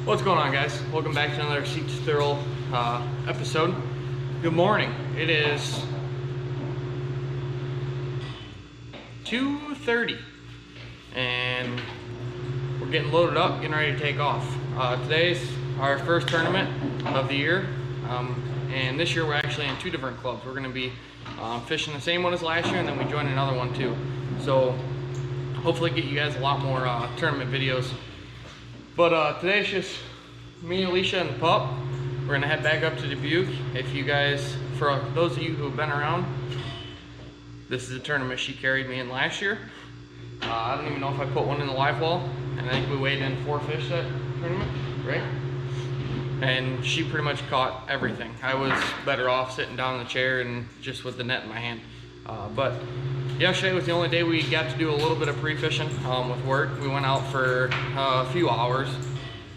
What's going on, guys? Welcome back to another Seek to Thrill episode. Good morning. It is 2:30 and we're getting loaded up, getting ready to take off. Today's our first tournament of the year, and this year we're actually in two different clubs. We're going to be fishing the same one as last year, and then we joined another one too. So hopefully get you guys a lot more tournament videos. But today's just me, Alicia, and the pup. We're gonna head back up to Dubuque. If you guys, for those of you who have been around, this is the tournament she carried me in last year. I don't even know if I put one in the live well, and I think we weighed in 4 fish that tournament, right? And she pretty much caught everything. I was better off sitting down in the chair and just with the net in my hand. But yesterday was the only day we got to do a little bit of pre-fishing with work. We went out for a few hours,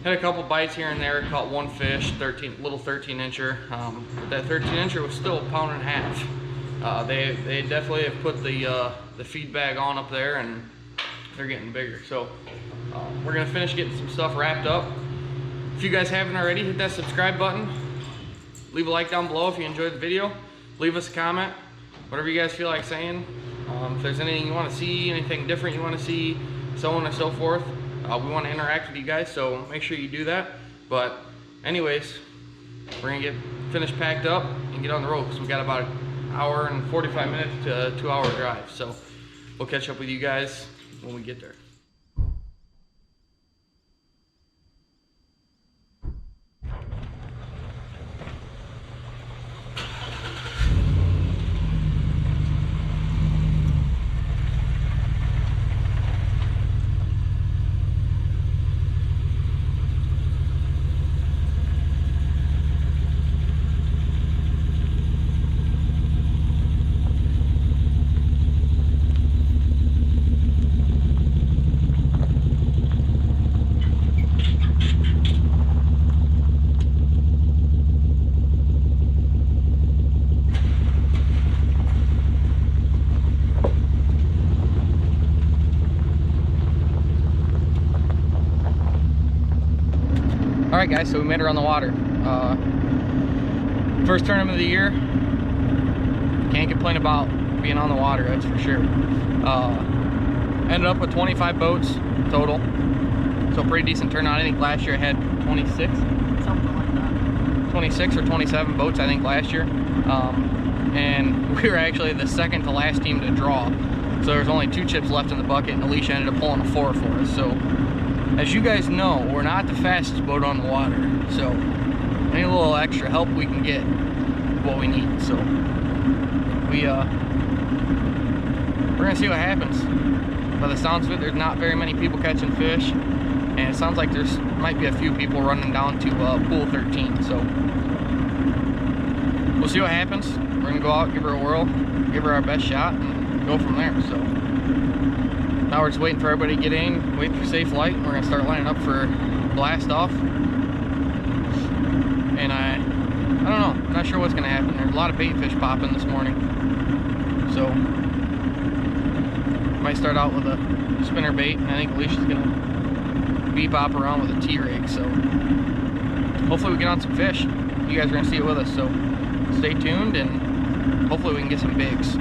had a couple bites here and there, caught one fish, little 13-incher. But that 13-incher was still 1.5 pounds. They definitely have put the feed bag on up there, and they're getting bigger. So we're gonna finish getting some stuff wrapped up. If you guys haven't already, hit that subscribe button. Leave a like down below if you enjoyed the video. Leave us a comment, whatever you guys feel like saying. If there's anything you want to see, anything different you want to see, so on and so forth, we want to interact with you guys, so make sure you do that. But anyways, we're gonna get finished packed up and get on the road, because we got about an hour and 45 minutes to a 2-hour drive. So we'll catch up with you guys when we get there. Alright guys, so we made her on the water. First tournament of the year. Can't complain about being on the water, that's for sure. Ended up with 25 boats total. So pretty decent turnout. I think last year I had 26? Something like that. 26 or 27 boats I think last year. And we were actually the second to last team to draw. So there was only 2 chips left in the bucket, and Alicia ended up pulling a 4 for us. So as you guys know, we're not the fastest boat on the water, so any little extra help we can get is what we need. So we're gonna see what happens. By the sounds of it, there's not very many people catching fish, and it sounds like there's might be a few people running down to pool 13. So we'll see what happens. We're gonna go out, give her a whirl, give her our best shot, and go from there. So now we're just waiting for everybody to get in, wait for safe light, and we're gonna start lining up for blast off. And I don't know, I'm not sure what's gonna happen. There's a lot of bait fish popping this morning, so might start out with a spinner bait, and I think Alicia's gonna bebop around with a T-rig. So hopefully we get on some fish. You guys are gonna see it with us, so stay tuned, and hopefully we can get some bigs.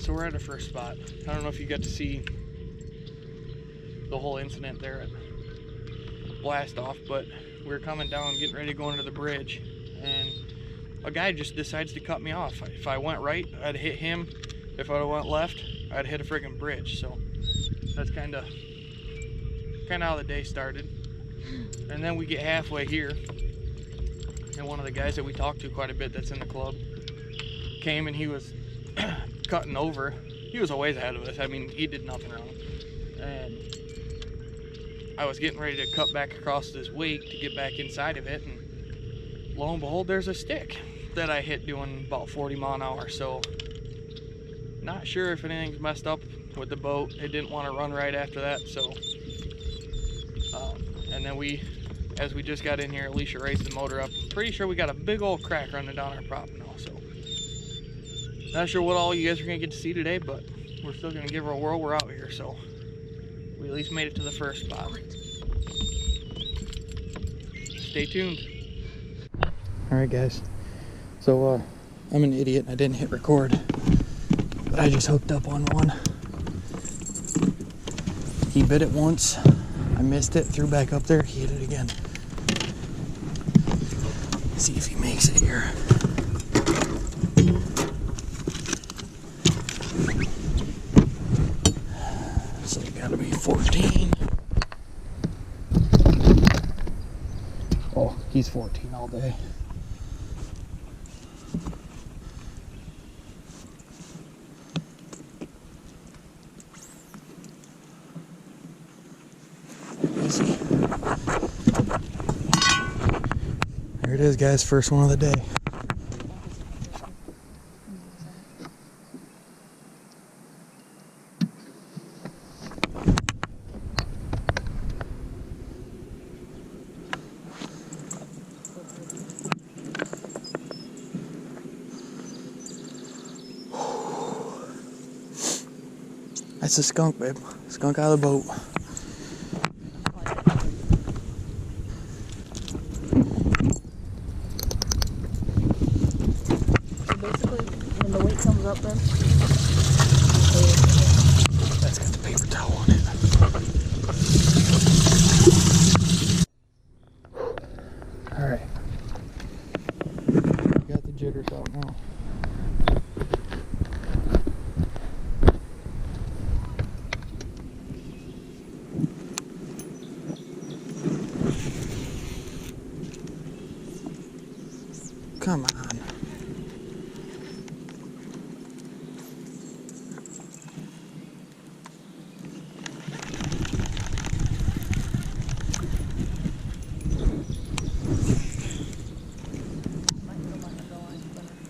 so we're at our first spot. I don't know if you got to see the whole incident there at Blast Off, but we were coming down, getting ready to go under the bridge, and a guy just decides to cut me off. If I went right, I'd hit him. If I went left, I'd hit a friggin' bridge. So that's kind of how the day started. And then we get halfway here, and one of the guys that we talked to quite a bit that's in the club came, and he was cutting over. He was a ways ahead of us. I mean, he did nothing wrong. And I was getting ready to cut back across this wake to get back inside of it, and lo and behold, there's a stick that I hit doing about 40 miles an hour. So not sure if anything's messed up with the boat. It didn't want to run right after that. So and then as we just got in here, Alicia raised the motor up. Pretty sure we got a big old crack running down our prop now. So not sure what all you guys are gonna get to see today, but we're still gonna give her a whirl. We're out here, so we at least made it to the first spot. Stay tuned. All right, guys. So I'm an idiot. I didn't hit record, but I just hooked up on one. He bit it once. I missed it. Threw back up there. He hit it again. See if he makes it here. So it gotta be 14. Oh, he's 14 all day. Easy. There it is, guys. First one of the day. That's a skunk, babe. Skunk out of the boat. So basically, when the weight comes up then? That's got the paper towel on it. Alright. Got the jitters out now. Come on.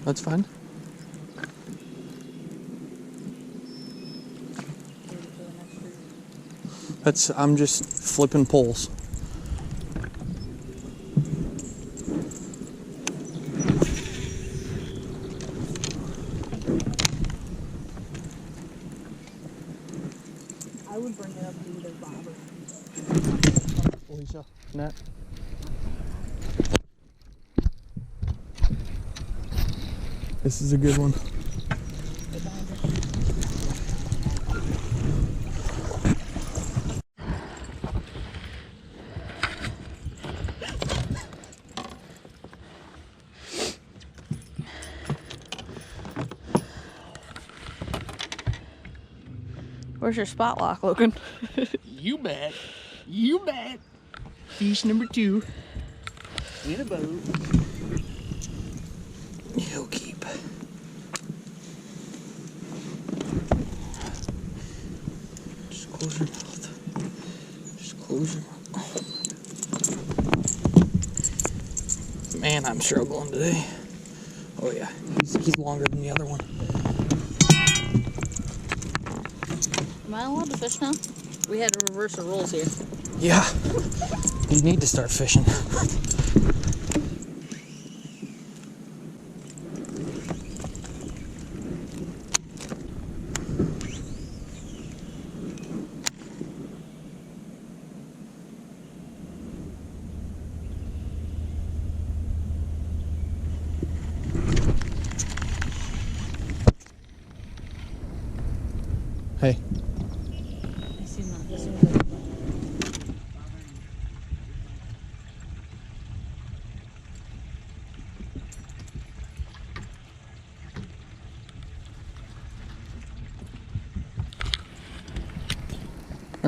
That's fine. I'm just flipping poles. I would bring it up to either Bob or Alicia, net. This is a good one. Where's your spot lock, Logan? You bet. You bet. Fish number 2 in a boat. He'll keep. Just close your mouth. Just close your mouth. Man, I'm struggling today. Oh yeah, he's longer than the other one. Am I allowed to fish now? We had to reverse the rules here. Yeah, you need to start fishing.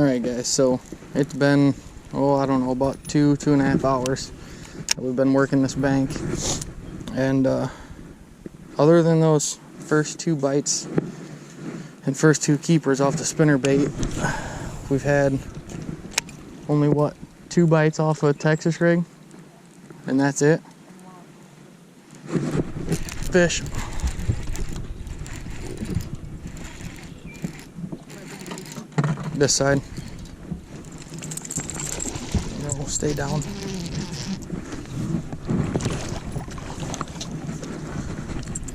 Alright guys, so it's been, oh, I don't know, about 2.5 hours that we've been working this bank. And other than those first 2 bites and first 2 keepers off the spinner bait, we've had only, what, 2 bites off a Texas rig? And that's it. Fish. This side. And we'll stay down.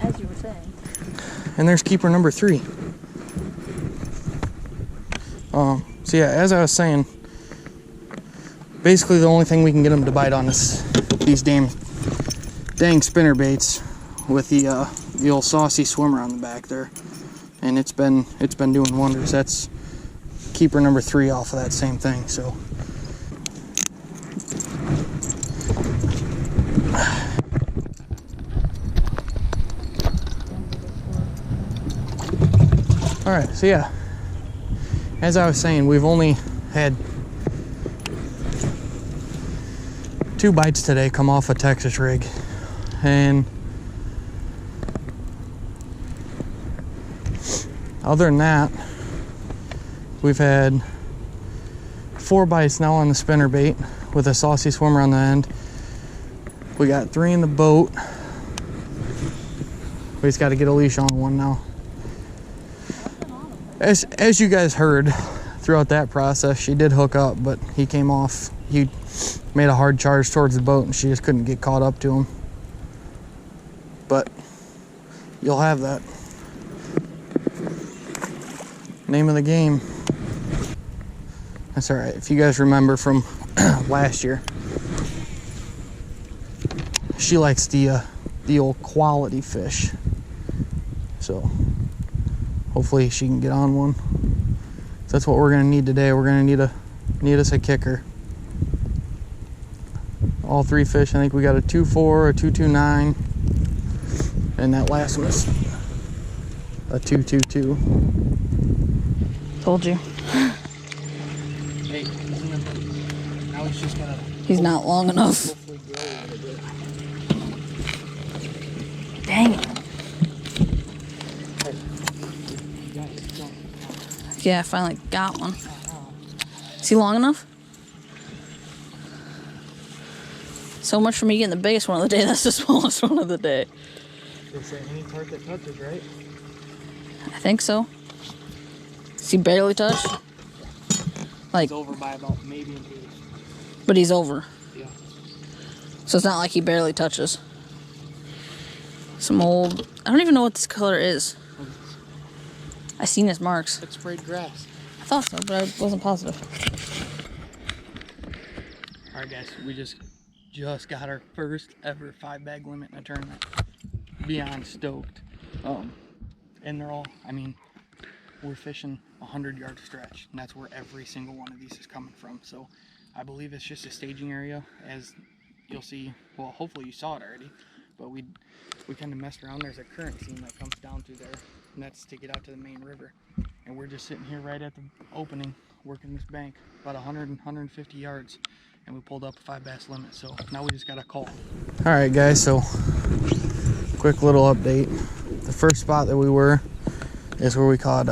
As you were saying. And there's keeper number 3. So yeah, as I was saying, basically the only thing we can get them to bite on is these dang spinner baits with the old saucy swimmer on the back there, and it's been doing wonders. That's keeper number 3 off of that same thing. So all right, so yeah, as I was saying, we've only had 2 bites today come off a Texas rig, and other than that, we've had 4 bites now on the spinner bait with a saucy swimmer on the end. We got 3 in the boat. We just got to get a leash on one now. As you guys heard throughout that process, she did hook up, but he came off. He made a hard charge towards the boat, and she just couldn't get caught up to him. But you'll have that. Name of the game. That's all right. If you guys remember from last year, she likes the old quality fish. So hopefully she can get on one. So that's what we're gonna need today. We're gonna need us a kicker. All 3 fish. I think we got a 2.4, a 2.29, and that last one is a 2.22. Told you. Hey, now he's just gonna. He's not long enough. Hopefully grow a little bit. Dang it. Yeah, I finally got one. Is he long enough? So much for me getting the biggest one of the day. That's the smallest one of the day. They say any part that touches, right? I think so. Does he barely touch? Like, It's over by about maybe an 8. but he's over. Yeah. So it's not like he barely touches. Some old, I don't even know what this color is. I seen his marks. It's sprayed grass. I thought so, but I wasn't positive. All right, guys, we just got our first ever 5-bag limit in a tournament. Beyond stoked. And they're all, I mean, we're fishing 100-yard stretch, and that's where every single one of these is coming from. So I believe it's just a staging area, as you'll see. Well, hopefully you saw it already, but we kind of messed around. There's a current seam that comes down through there, and that's to get out to the main river. And we're just sitting here right at the opening, working this bank, about 100 and 150 yards, and we pulled up a 5-bass limit. So now we just got a call. All right, guys, so quick little update. The first spot that we were is where we caught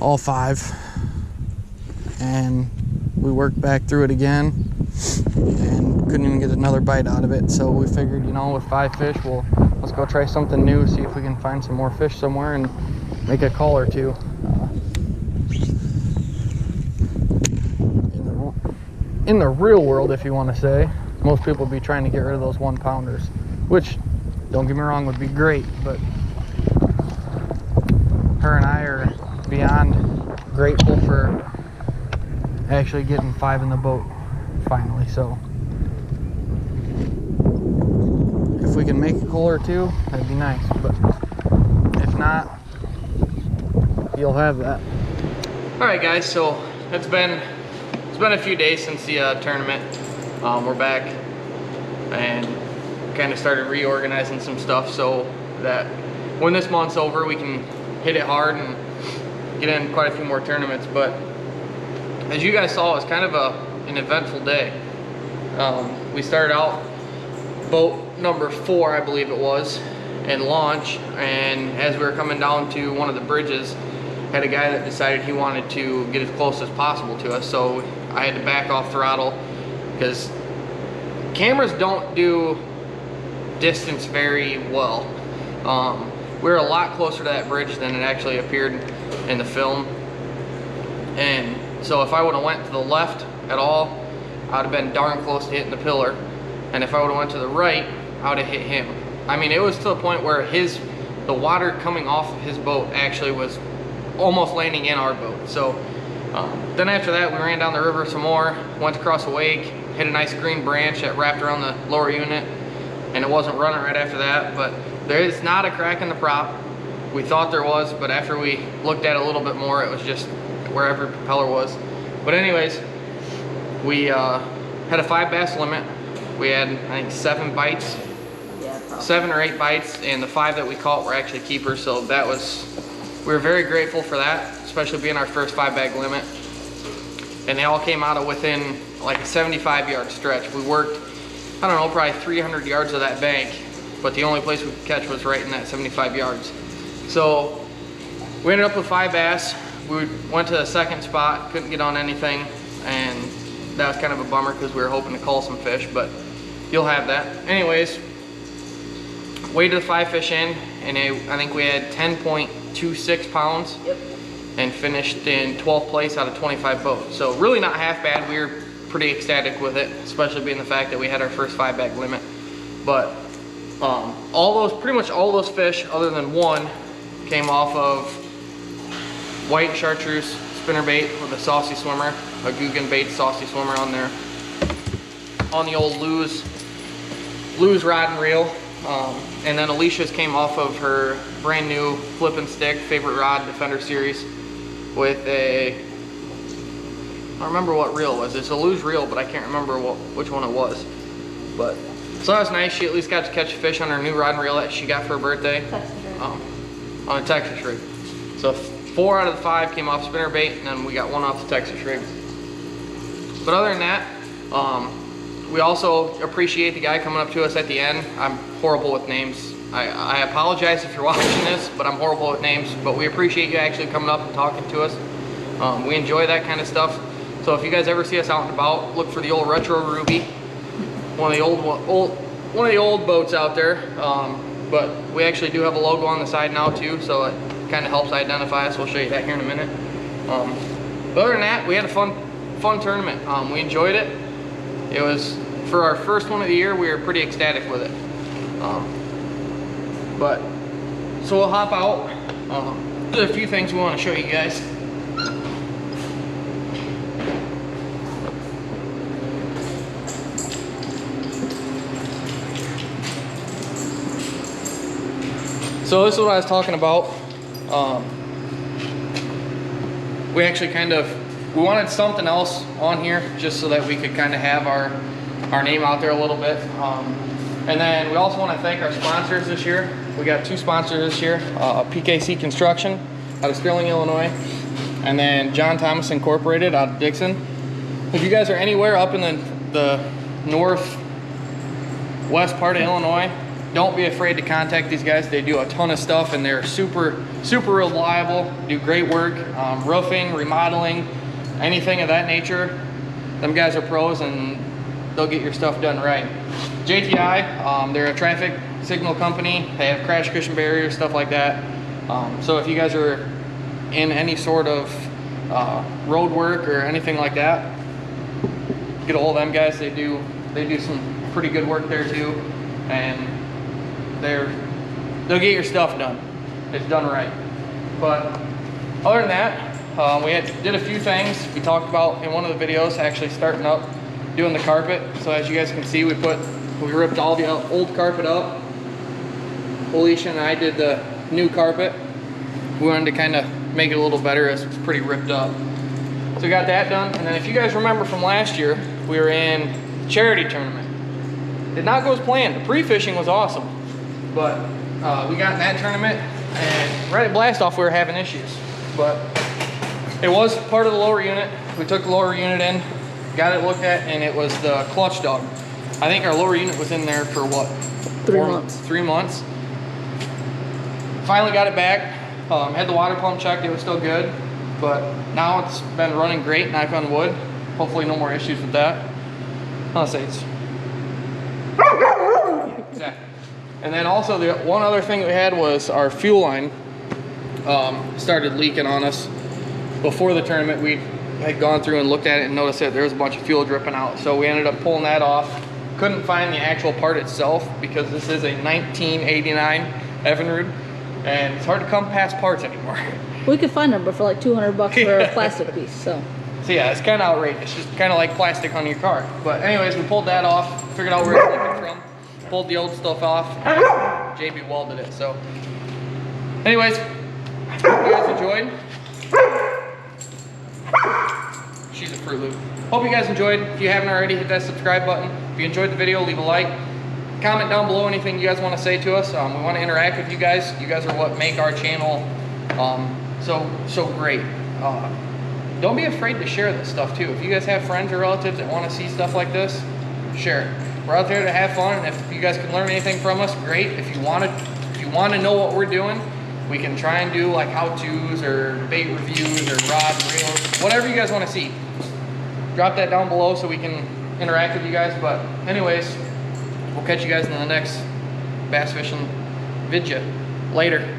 all 5, and we worked back through it again and couldn't even get another bite out of it. So we figured, you know, with 5 fish, let's go try something new, see if we can find some more fish somewhere and make a call or 2. In the real world, if you want to say, most people would be trying to get rid of those 1-pounders, which, don't get me wrong, would be great, but her and I are beyond grateful for actually getting 5 in the boat finally. So if we can make a call or 2, that'd be nice, but if not, you'll have that. All right, guys, so it's been a few days since the tournament. We're back and kind of started reorganizing some stuff so that when this month's over, we can hit it hard and get in quite a few more tournaments. But as you guys saw, it was kind of an eventful day. We started out boat number 4, I believe it was, in launch, and as we were coming down to one of the bridges, had a guy that decided he wanted to get as close as possible to us, so I had to back off throttle because cameras don't do distance very well. We were a lot closer to that bridge than it actually appeared in the film, and so if I would have went to the left at all, I would have been darn close to hitting the pillar, and if I would have went to the right, I would have hit him. I mean, it was to the point where the water coming off of his boat actually was almost landing in our boat. So then after that, we ran down the river some more, went across a wake, hit a nice green branch that wrapped around the lower unit, and it wasn't running right after that. But there is not a crack in the prop. We thought there was, but after we looked at it a little bit more, it was just where every propeller was. But anyways, we had a 5 bass limit. We had, I think, 7 bites. Yeah, probably. 7 or 8 bites, and the 5 that we caught were actually keepers, so that was, we were very grateful for that, especially being our first 5 bag limit. And they all came out of within like a 75-yard stretch. We worked, I don't know, probably 300 yards of that bank, but the only place we could catch was right in that 75 yards. So we ended up with 5 bass. We went to the second spot, couldn't get on anything, and that was kind of a bummer because we were hoping to call some fish, but you'll have that. Anyways, weighed the 5 fish in, and I think we had 10.26 pounds. Yep. And finished in 12th place out of 25 boats. So really not half bad. We were pretty ecstatic with it, especially being the fact that we had our first 5 bag limit. But pretty much all those fish, other than one, came off of white chartreuse spinnerbait with a saucy swimmer, a Guggen bait saucy swimmer on there, on the old Lew's rod and reel. And then Alicia's came off of her brand new flip and stick favorite rod Defender series with a, I don't remember what reel it was. It's a Lew's reel, but I can't remember which one it was. But so that was nice. She at least got to catch a fish on her new rod and reel that she got for her birthday, on a Texas rig. So 4 out of the 5 came off spinnerbait, and then we got 1 off the Texas rig. But other than that, we also appreciate the guy coming up to us at the end. I'm horrible with names. I apologize if you're watching this, but I'm horrible with names. But we appreciate you actually coming up and talking to us. We enjoy that kind of stuff. So if you guys ever see us out and about, look for the old Retro Ruby, one of the old boats out there. But we actually do have a logo on the side now too, so it kind of helps identify us. We'll show you that here in a minute. But other than that, we had a fun tournament. We enjoyed it. It was, for our first one of the year, we were pretty ecstatic with it. So we'll hop out. There's a few things we want to show you guys. So this is what I was talking about. We actually we wanted something else on here just so that we could kind of have our name out there a little bit. And then we also want to thank our sponsors this year. We got 2 sponsors this year, PKC Construction out of Sterling, Illinois, and then John Thomas Incorporated out of Dixon. If you guys are anywhere up in the northwest part of Illinois, don't be afraid to contact these guys. They do a ton of stuff, and they're super reliable, do great work, roofing, remodeling, anything of that nature. Them guys are pros, and they'll get your stuff done right. JTI, they're a traffic signal company. They have crash cushion barriers, stuff like that. So if you guys are in any sort of road work or anything like that, get a hold of them guys. They do some pretty good work there too, and they'll get your stuff done. It's done right. But other than that, we did a few things we talked about in one of the videos, actually starting up doing the carpet. So as you guys can see, we ripped all the old carpet up. Alicia and I did the new carpet. We wanted to kind of make it a little better as it's pretty ripped up. So we got that done. And then if you guys remember from last year, we were in charity tournament. Did not go as planned. The pre-fishing was awesome, but we got in that tournament, and right at blast off we were having issues. But It was part of the lower unit. We took the lower unit in, got it looked at, and it was the clutch dog. I think our lower unit was in there for what? 3 months. 3 months. Finally got it back. Had the water pump checked, it was still good. But now it's been running great, knock on wood. Hopefully no more issues with that. I'll say it's... Exactly. And then also the one other thing we had was our fuel line started leaking on us. Before the tournament, we had gone through and looked at it and noticed that there was a bunch of fuel dripping out. So we ended up pulling that off. Couldn't find the actual part itself because this is a 1989 Evinrude, and it's hard to come past parts anymore. We could find them, but for like $200 for a plastic piece. So yeah, it's kind of outrageous. Just kind of like plastic on your car. But anyways, we pulled that off, figured out where it's leaking from, pulled the old stuff off, and JB welded it. So anyways, hope you guys enjoyed. She's a Fruit Loop. Hope you guys enjoyed. If you haven't already, hit that subscribe button. If you enjoyed the video, leave a like. Comment down below anything you guys want to say to us. We want to interact with you guys. You guys are what make our channel so great. Don't be afraid to share this stuff too. If you guys have friends or relatives that want to see stuff like this, share it. We're out there to have fun, and if you guys can learn anything from us, great. If you want to know what we're doing, we can try and do like how-tos or bait reviews or rod and reels, whatever you guys want to see. Drop that down below so we can interact with you guys. But anyways, we'll catch you guys in the next bass fishing vidya. Later.